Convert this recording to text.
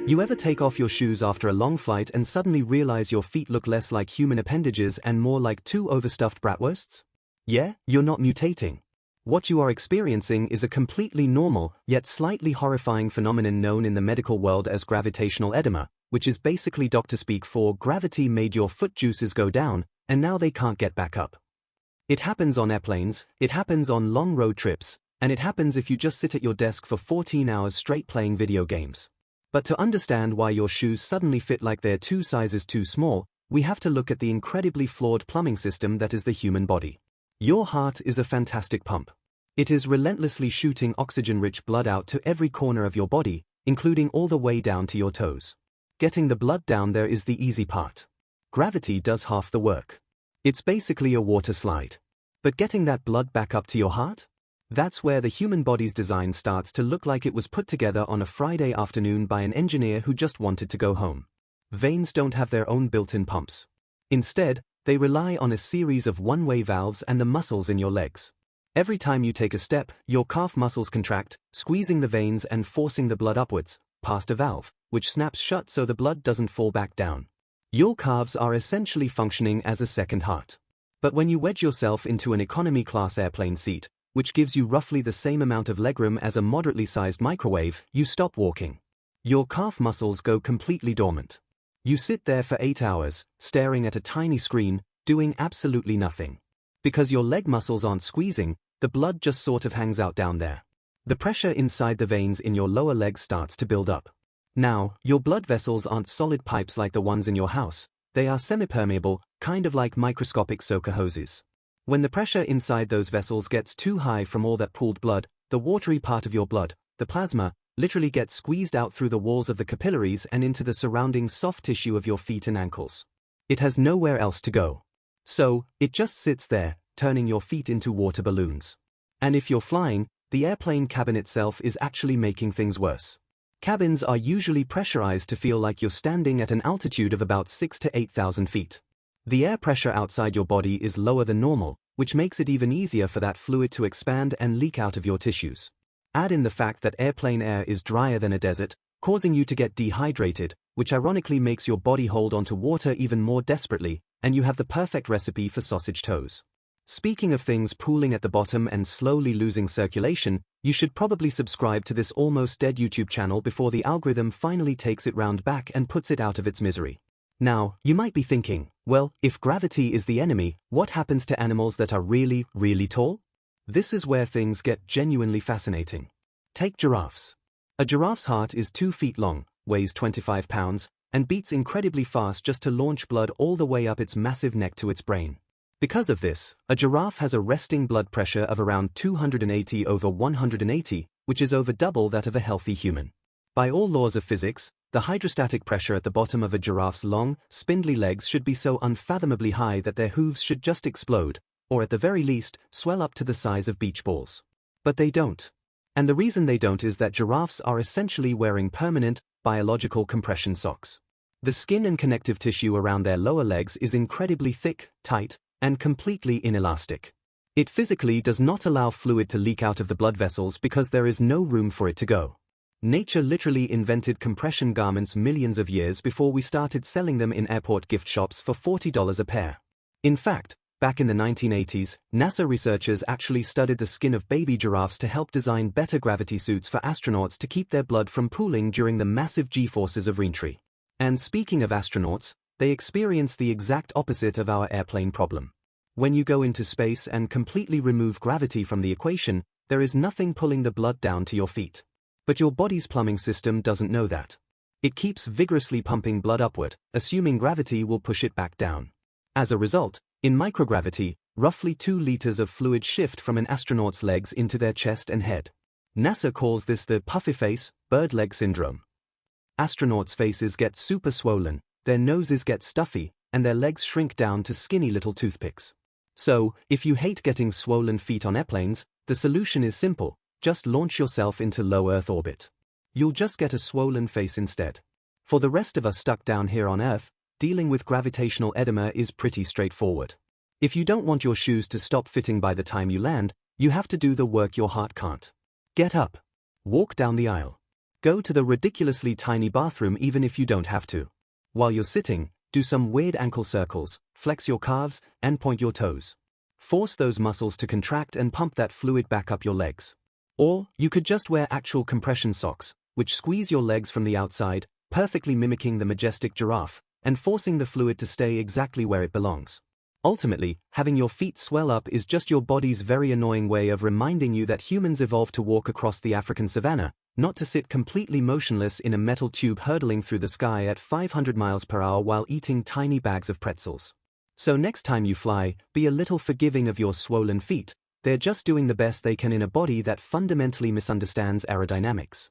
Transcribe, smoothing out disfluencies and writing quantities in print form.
You ever take off your shoes after a long flight and suddenly realize your feet look less like human appendages and more like two overstuffed bratwursts? Yeah, you're not mutating. What you are experiencing is a completely normal, yet slightly horrifying phenomenon known in the medical world as gravitational edema, which is basically doctor speak for gravity made your foot juices go down, and now they can't get back up. It happens on airplanes, it happens on long road trips, and it happens if you just sit at your desk for 14 hours straight playing video games. But to understand why your shoes suddenly fit like they're 2 sizes too small, we have to look at the incredibly flawed plumbing system that is the human body. Your heart is a fantastic pump. It is relentlessly shooting oxygen-rich blood out to every corner of your body, including all the way down to your toes. Getting the blood down there is the easy part. Gravity does half the work. It's basically a water slide. But getting that blood back up to your heart? That's where the human body's design starts to look like it was put together on a Friday afternoon by an engineer who just wanted to go home. Veins don't have their own built-in pumps. Instead, they rely on a series of one-way valves and the muscles in your legs. Every time you take a step, your calf muscles contract, squeezing the veins and forcing the blood upwards, past a valve, which snaps shut so the blood doesn't fall back down. Your calves are essentially functioning as a second heart. But when you wedge yourself into an economy-class airplane seat, which gives you roughly the same amount of legroom as a moderately sized microwave, you stop walking. Your calf muscles go completely dormant. You sit there for 8 hours, staring at a tiny screen, doing absolutely nothing. Because your leg muscles aren't squeezing, the blood just sort of hangs out down there. The pressure inside the veins in your lower legs starts to build up. Now, your blood vessels aren't solid pipes like the ones in your house, they are semi-permeable, kind of like microscopic soaker hoses. When the pressure inside those vessels gets too high from all that pooled blood, the watery part of your blood, the plasma, literally gets squeezed out through the walls of the capillaries and into the surrounding soft tissue of your feet and ankles. It has nowhere else to go. So, it just sits there, turning your feet into water balloons. And if you're flying, the airplane cabin itself is actually making things worse. Cabins are usually pressurized to feel like you're standing at an altitude of about 6,000 to 8,000 feet. The air pressure outside your body is lower than normal, which makes it even easier for that fluid to expand and leak out of your tissues. Add in the fact that airplane air is drier than a desert, causing you to get dehydrated, which ironically makes your body hold onto water even more desperately, and you have the perfect recipe for sausage toes. Speaking of things pooling at the bottom and slowly losing circulation, you should probably subscribe to this almost dead YouTube channel before the algorithm finally takes it round back and puts it out of its misery. Now, you might be thinking, well, if gravity is the enemy, what happens to animals that are really, really tall? This is where things get genuinely fascinating. Take giraffes. A giraffe's heart is 2 feet long, weighs 25 pounds, and beats incredibly fast just to launch blood all the way up its massive neck to its brain. Because of this, a giraffe has a resting blood pressure of around 280/180, which is over double that of a healthy human. By all laws of physics, the hydrostatic pressure at the bottom of a giraffe's long, spindly legs should be so unfathomably high that their hooves should just explode, or at the very least, swell up to the size of beach balls. But they don't. And the reason they don't is that giraffes are essentially wearing permanent, biological compression socks. The skin and connective tissue around their lower legs is incredibly thick, tight, and completely inelastic. It physically does not allow fluid to leak out of the blood vessels because there is no room for it to go. Nature literally invented compression garments millions of years before we started selling them in airport gift shops for $40 a pair. In fact, back in the 1980s, NASA researchers actually studied the skin of baby giraffes to help design better gravity suits for astronauts to keep their blood from pooling during the massive G-forces of reentry. And speaking of astronauts, they experience the exact opposite of our airplane problem. When you go into space and completely remove gravity from the equation, there is nothing pulling the blood down to your feet. But your body's plumbing system doesn't know that. It keeps vigorously pumping blood upward, assuming gravity will push it back down. As a result, in microgravity, roughly 2 liters of fluid shift from an astronaut's legs into their chest and head. NASA calls this the puffy face, bird leg syndrome. Astronauts' faces get super swollen, their noses get stuffy, and their legs shrink down to skinny little toothpicks. So, if you hate getting swollen feet on airplanes, the solution is simple: just launch yourself into low Earth orbit. You'll just get a swollen face instead. For the rest of us stuck down here on Earth, dealing with gravitational edema is pretty straightforward. If you don't want your shoes to stop fitting by the time you land, you have to do the work your heart can't. Get up. Walk down the aisle. Go to the ridiculously tiny bathroom even if you don't have to. While you're sitting, do some weird ankle circles, flex your calves, and point your toes. Force those muscles to contract and pump that fluid back up your legs. Or, you could just wear actual compression socks, which squeeze your legs from the outside, perfectly mimicking the majestic giraffe, and forcing the fluid to stay exactly where it belongs. Ultimately, having your feet swell up is just your body's very annoying way of reminding you that humans evolved to walk across the African savanna, not to sit completely motionless in a metal tube hurtling through the sky at 500 miles per hour while eating tiny bags of pretzels. So next time you fly, be a little forgiving of your swollen feet. They're just doing the best they can in a body that fundamentally misunderstands aerodynamics.